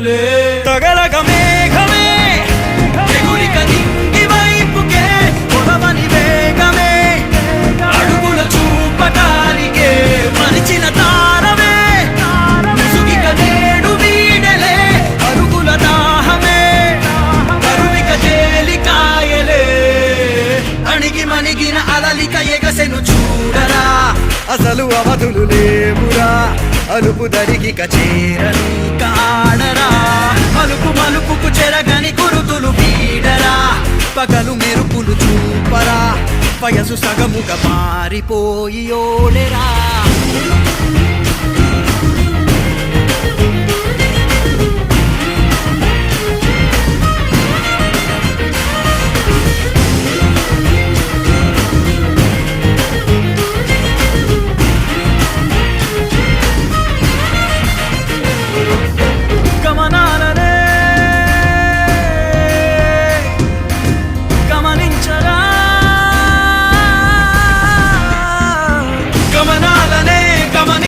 కనులే తగలగ మేఘమే ఎగురిక నింగి వైపుకే పొడవని వేగమే అడుగుల చూపటానికే మరిచిన తారమే ముసుగిక నేడు వీడలే అరుగుల దాహమే కరువిక తేలికాయలే అణిగి మణిగిన అలలిక ఎగసెను చూడరా అసలు అవధులు లేవురా అలుపు దరిగిక చేరని కాడరా మలుపు మలుపుకు చెరగని గురుతులు వీడరా పగలు మెరుపులు చూపరా వయసు సగముగా మారిపోయి ఓడెరా